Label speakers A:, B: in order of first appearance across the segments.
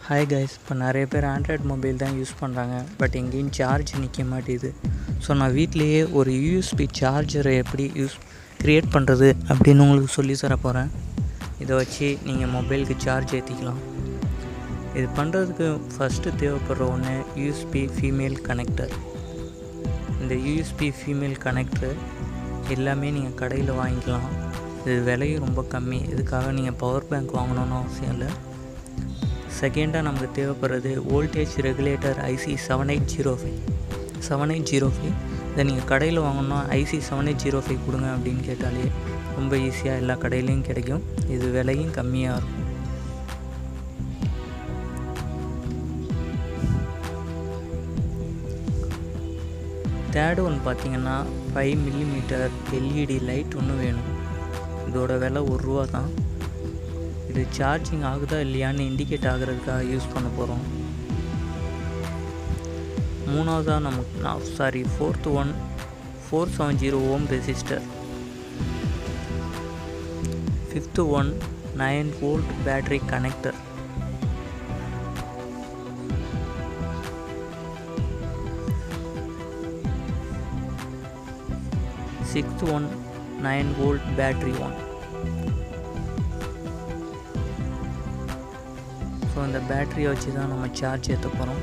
A: Hi guys, இப்போ நிறைய பேர் ஆண்ட்ராய்ட் மொபைல் தான் யூஸ் பண்ணுறாங்க. பட் எங்கேயும் சார்ஜ் நிற்க மாட்டேது. ஸோ நான் வீட்டிலையே ஒரு யூஎஸ்பி சார்ஜரை எப்படி க்ரியேட் பண்ணுறது அப்படின்னு உங்களுக்கு சொல்லி தர போகிறேன். இதை வச்சு நீங்கள் மொபைலுக்கு சார்ஜ் ஏற்றிக்கலாம். இது பண்ணுறதுக்கு ஃபஸ்ட்டு தேவைப்படுற ஒன்று யூஎஸ்பி ஃபீமேல் கனெக்டர். இந்த யூஎஸ்பி ஃபீமேல் கனெக்டர் எல்லாமே நீங்கள் கடையில் வாங்கிக்கலாம். இது விலையும் ரொம்ப கம்மி. இதுக்காக நீங்கள் பவர் பேங்க் வாங்கணுன்னு அவசியம் இல்லை. செகண்டாக நமக்கு தேவைப்படுறது வோல்டேஜ் ரெகுலேட்டர் ஐசி 7805. இதை நீங்கள் கடையில் வாங்கணுன்னா ஐசி 7805 கொடுங்க அப்படின்னு கேட்டாலே ரொம்ப ஈஸியாக எல்லா கடையிலையும் கிடைக்கும். இது விலையும் கம்மியாக இருக்கும். தேர்டு ஒன்று பார்த்திங்கன்னா 5mm எல்இடி லைட் ஒன்று வேணும். இதோட விலை ₹1 தான். இது சார்ஜிங் ஆகுதா இல்லையான்னு இண்டிகேட் ஆகிறதுக்காக யூஸ் பண்ண போகிறோம். மூணாவதாக fourth one 470 Ohm resistor. Fifth one 9V battery connector. Sixth one 9V battery one. So இந்த பேட்டரியை வச்சு தான் நம்ம சார்ஜ் ஏற்ற போகிறோம்.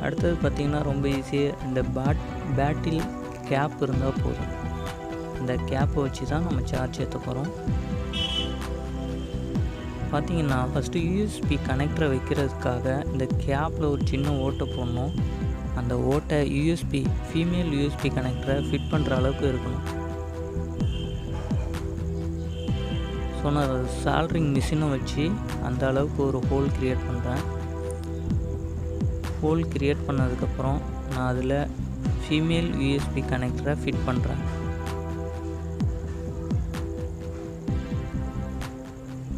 A: அடுத்தது பார்த்திங்கன்னா ரொம்ப ஈஸியாக இந்த பேட்டில் கேப் இருந்தால் போதும். இந்த கேப்பை வச்சு தான் நம்ம சார்ஜ் ஏற்ற போகிறோம். பார்த்திங்கன்னா ஃபஸ்ட்டு யூஎஸ்பி கனெக்டரை வைக்கிறதுக்காக இந்த கேப்பில் ஒரு சின்ன ஓட்டை போடணும். அந்த ஓட்டை ஃபீமேல் யூஎஸ்பி கனெக்டரை ஃபிட் பண்ணுற அளவுக்கு இருக்கணும். ஸோ நான் சால்ட்ரிங் மிஷினை வச்சு அந்த அளவுக்கு ஒரு ஹோல் க்ரியேட் பண்ணுறேன். ஹோல் க்ரியேட் பண்ணதுக்கப்புறம் நான் அதில் ஃபீமேல் யூஎஸ்பி கனெக்டரை ஃபிட் பண்ணுறேன்.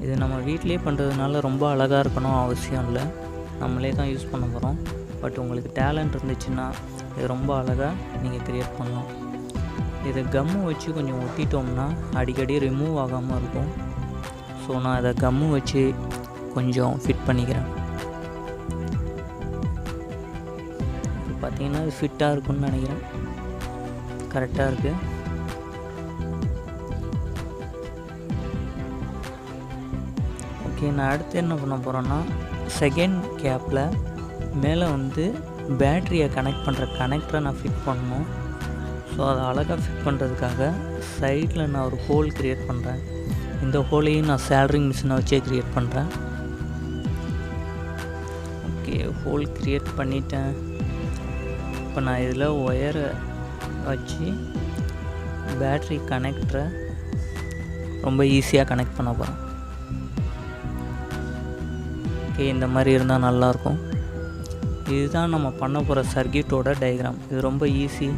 A: இது நம்ம வீட்டிலே பண்ணுறதுனால ரொம்ப அழகாக இருக்கணும் அவசியம் இல்லை. நம்மளே தான் யூஸ் பண்ண போகிறோம். பட் உங்களுக்கு டேலண்ட் இருந்துச்சுன்னா இது ரொம்ப அழகாக நீங்கள் க்ரியேட் பண்ணலாம். இதை கம்மு வச்சு கொஞ்சம் ஒட்டிட்டோம்னா அடிக்கடி ரிமூவ் ஆகாமல் இருக்கும். ஸோ நான் அதை கம்மு வச்சு கொஞ்சம் ஃபிட் பண்ணிக்கிறேன். இப்போ பார்த்தீங்கன்னா அது ஃபிட்டாக இருக்குன்னு நினைக்கிறேன். கரெக்டாக இருக்குது. ஓகே, நான் அடுத்து என்ன பண்ண போகிறேன்னா செகண்ட் கேப்பில் மேலே பேட்டரியை கனெக்ட் பண்ணுற கனெக்டரை நான் ஃபிட் பண்ணணும். ஸோ அதை அழகாக ஃபிட் பண்ணுறதுக்காக சைடில் நான் ஒரு ஹோல் க்ரியேட் பண்ணுறேன். இந்த ஹோலையும் நான் சால்ட்ரிங் மிஷினை வச்சே க்ரியேட் பண்ணுறேன். ஓகே, ஹோல் க்ரியேட் பண்ணிட்டேன். இப்போ நான் இதில் ஒயரை வச்சு பேட்ரி கனெக்டரை ரொம்ப ஈஸியாக கனெக்ட் பண்ண போகிறேன். ஓகே, இந்த மாதிரி இருந்தால் நல்லாயிருக்கும். இதுதான் நம்ம பண்ண போகிற சர்க்யூட்டோட டயக்ராம். இது ரொம்ப ஈஸி.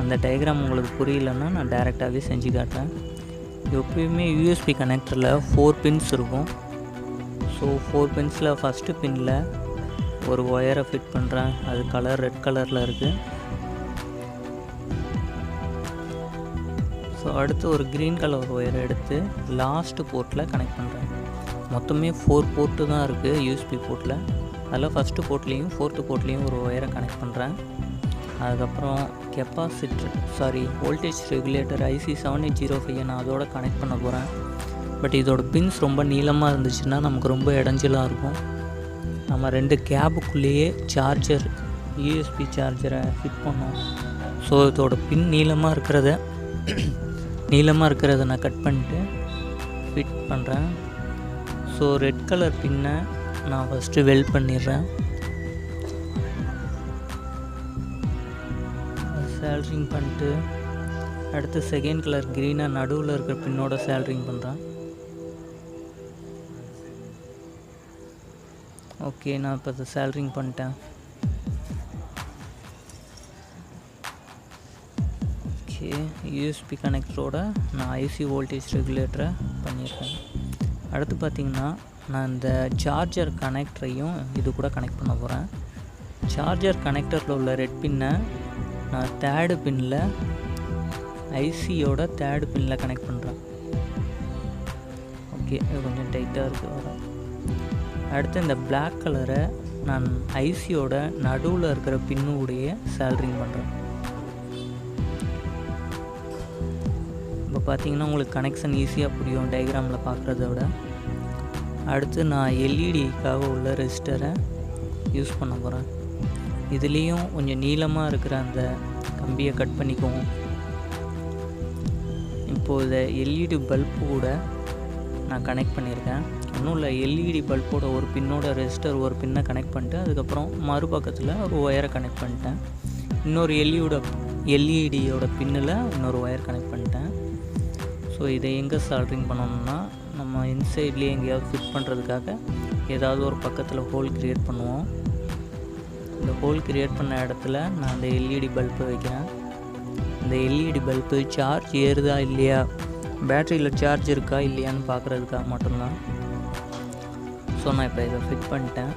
A: அந்த டயக்ராம் உங்களுக்கு புரியலன்னா நான் டைரெக்டாகவே செஞ்சு காட்டுறேன். எப்பயுமே யூஎஸ்பி கனெக்டரில் 4 பின்ஸ் இருக்கும். ஸோ 4 பின்ஸில் ஃபஸ்ட்டு பின்னில் ஒரு ஒயரை ஃபிட் பண்ணுறேன். அது ரெட் கலரில் இருக்குது. ஸோ அடுத்து ஒரு க்ரீன் கலர் ஒயரை எடுத்து லாஸ்ட்டு போர்ட்டில் கனெக்ட் பண்ணுறேன். மொத்தமே 4 போர்ட்டு தான் இருக்குது யூஎஸ்பி போர்ட்டில். அதில் ஃபஸ்ட்டு போர்ட்லேயும் 4th போர்ட்லேயும் ஒரு ஒயரை கனெக்ட் பண்ணுறேன். அதுக்கப்புறம் வோல்டேஜ் ரெகுலேட்டர் ஐசி 7805 நான் அதோட கனெக்ட் பண்ண போகிறேன். பட் இதோட பின்ஸ் ரொம்ப நீளமாக இருந்துச்சுன்னா நமக்கு ரொம்ப இடைஞ்சலாக இருக்கும். நம்ம 2 கேபுக்குள்ளேயே யூஎஸ்பி சார்ஜரை ஃபிட் பண்ணோம். ஸோ இதோட பின் நீளமாக இருக்கிறத நான் கட் பண்ணிட்டு ஃபிட் பண்ணுறேன். ஸோ ரெட் கலர் பின்னை நான் ஃபஸ்ட்டு வெல்ட் பண்ணிடுறேன். சால்ட்ரிங் பண்ணிட்டு அடுத்து செகண்ட் கலர் க்ரீனாக நடுவில் இருக்கிற பின்னோட சால்ட்ரிங் பண்ணுறேன். ஓகே, நான் இப்போ அதை சால்ட்ரிங் பண்ணிட்டேன். ஓகே, யூஎஸ்பி கனெக்டரோட நான் ஐசி வோல்டேஜ் ரெகுலேட்டரை பண்ணியிருக்கேன். அடுத்து பார்த்திங்கன்னா நான் இந்த சார்ஜர் கனெக்டரையும் இது கூட கனெக்ட் பண்ண போகிறேன். சார்ஜர் கனெக்டரில் உள்ள ரெட் பின்னை நான் தேர்டு பின்னில் ஐசியோட தேர்டு பின்னில் கனெக்ட் பண்ணுறேன். ஓகே, இது கொஞ்சம் டைட்டாக இருக்குது வர. அடுத்து இந்த பிளாக் கலரை நான் ஐசியோட நடுவில் இருக்கிற பின்னுடைய சேல்ரிங் பண்ணுறேன். இப்போ பார்த்தீங்கன்னா உங்களுக்கு கனெக்ஷன் ஈஸியாக புரியும் டயக்ராமில் பார்க்குறத விட. அடுத்து நான் எல்இடிக்காக உள்ள ரெசிஸ்டரை யூஸ் பண்ண போகிறேன். இதுலேயும் கொஞ்சம் நீளமாக இருக்கிற அந்த கம்பியை கட் பண்ணிக்குவோம். இப்போது இதை எல்இடி பல்பு கூட நான் கனெக்ட் பண்ணியிருக்கேன். ஒன்றும் இல்லை, எல்இடி பல்போட ஒரு பின்னோட ரெசிஸ்டர் ஒரு பின்னை கனெக்ட் பண்ணிட்டு அதுக்கப்புறம் மறுபக்கத்தில் ஒரு ஒயரை கனெக்ட் பண்ணிட்டேன். இன்னொரு எல்இடியோட பின்னில் இன்னொரு ஒயர் கனெக்ட் பண்ணிட்டேன். ஸோ இதை எங்கே சால்ட்ரிங் பண்ணணும்னா நம்ம இன்சைட்லேயே எங்கேயாவது ஃபிட் பண்ணுறதுக்காக ஏதாவது ஒரு பக்கத்தில் ஹோல் க்ரியேட் பண்ணுவோம். இந்த ஹோல் க்ரியேட் பண்ண இடத்துல நான் அந்த எல்இடி பல்பை வைக்கிறேன். இந்த எல்இடி பல்பு சார்ஜ் ஏறுதா இல்லையா, பேட்டரியில் சார்ஜ் இருக்கா இல்லையான்னு பார்க்குறதுக்காக மட்டும்தான். ஸோ நான் இப்போ இதை ஃபிட் பண்ணிட்டேன்.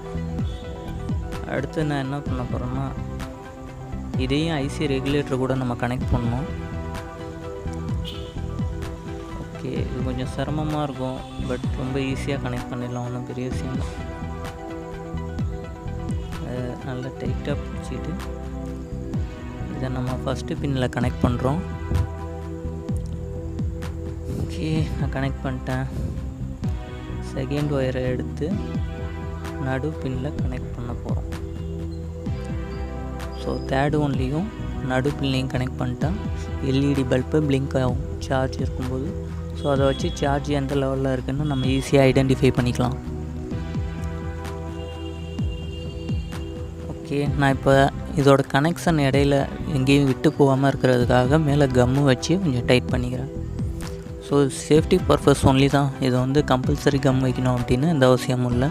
A: அடுத்து நான் என்ன பண்ண போகிறேன்னா இதையும் ஐசி ரெகுலேட்டர் கூட நம்ம கனெக்ட் பண்ணணும். ஓகே, இது கொஞ்சம் சிரமமாக இருக்கும், பட் ரொம்ப ஈஸியாக கனெக்ட் பண்ணிடலாம், ஒன்றும் பெரிய விஷயம் இல்லை. நல்லா டைட்டாக பிடிச்சிட்டு இதை நம்ம ஃபஸ்ட்டு பின்னில் கனெக்ட் பண்ணுறோம். ஓகே, நான் கனெக்ட் பண்ணிட்டேன். செகண்ட் ஒயரை எடுத்து நடு பின்னில் கனெக்ட் பண்ண போகிறோம். ஸோ தேர்டு ஒன்லேயும் நடு பின்லையும் கனெக்ட் பண்ணிட்டா எல்இடி பல்பு பிளிங்க் ஆகும் சார்ஜ் இருக்கும்போது. ஸோ அதை வச்சு சார்ஜ் எந்த லெவலில் இருக்குன்னு நம்ம ஈஸியாக ஐடென்டிஃபை பண்ணிக்கலாம். ஓகே, நான் இப்போ இதோட கனெக்ஷன் இடையில எங்கேயும் விட்டு போகாமல் இருக்கிறதுக்காக மேலே கம்மு வச்சு கொஞ்சம் டைட் பண்ணிக்கிறேன். ஸோ சேஃப்டி பர்பஸ் ஒன்லி தான், இது வந்து கம்பல்சரி கம் வைக்கணும் அப்படின்னு எந்த அவசியமும் இல்லை.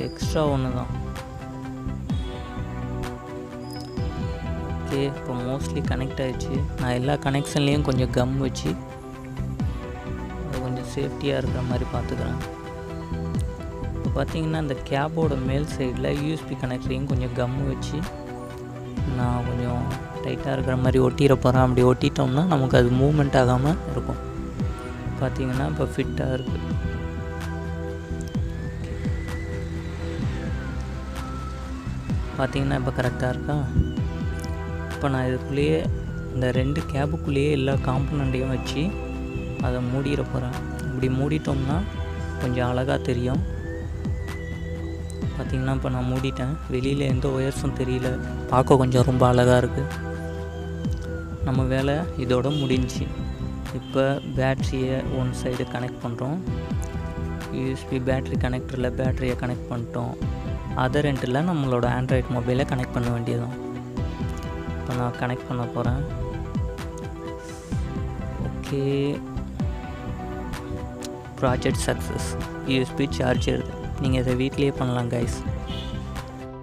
A: எக்ஸ்ட்ரா ஒன்று தான். ஓகே, இப்போ மோஸ்ட்லி கனெக்ட் ஆகிடுச்சு. நான் எல்லா கனெக்ஷன்லேயும் கொஞ்சம் கம் வச்சு அது கொஞ்சம் சேஃப்டியாக இருக்கிற மாதிரி பார்த்துக்கிறேன். இப்போ பார்த்தீங்கன்னா இந்த கேபோட மேல் சைடில் யூஎஸ்பி கனெக்டரையும் கொஞ்சம் கம் வச்சு நான் கொஞ்சம் டைட்டாக இருக்கிற மாதிரி ஒட்டிட போகிறேன். அப்படி ஒட்டிட்டோம்னா நமக்கு அது மூவ்மெண்ட் ஆகாமல் இருக்கும். பார்த்தீங்கன்னா இப்போ ஃபிட்டாக இருக்குது. பார்த்தீங்கன்னா இப்போ கரெக்டாக இருக்கா. இப்போ நான் இதுக்குள்ளேயே இந்த 2 கேபுக்குள்ளேயே எல்லா காம்பனண்ட்டையும் வச்சு அதை மூடிட போகிறேன். இப்படி மூடிட்டோம்னா கொஞ்சம் அழகாக தெரியும். பார்த்திங்கன்னா இப்போ நான் மூடிட்டேன். வெளியில் எந்த ஒயர்ஸும் தெரியல, பார்க்க கொஞ்சம் ரொம்ப அழகாக இருக்குது. நம்ம வேலை இதோட முடிஞ்சு. இப்போ பேட்ரியை ஒன் சைடு கனெக்ட் பண்ணுறோம். யூஎஸ்பி பேட்ரி கனெக்டரில் பேட்டரியை கனெக்ட் பண்ணிட்டோம். அதர் எண்டில் நம்மளோட ஆண்ட்ராய்ட் மொபைலை கனெக்ட் பண்ண வேண்டியதுதான். இப்போ நான் கனெக்ட் பண்ண போகிறேன். Okay, project success. USB charger நீங்கள் இதை வீட்லேயே பண்ணலாம் கைஸ்.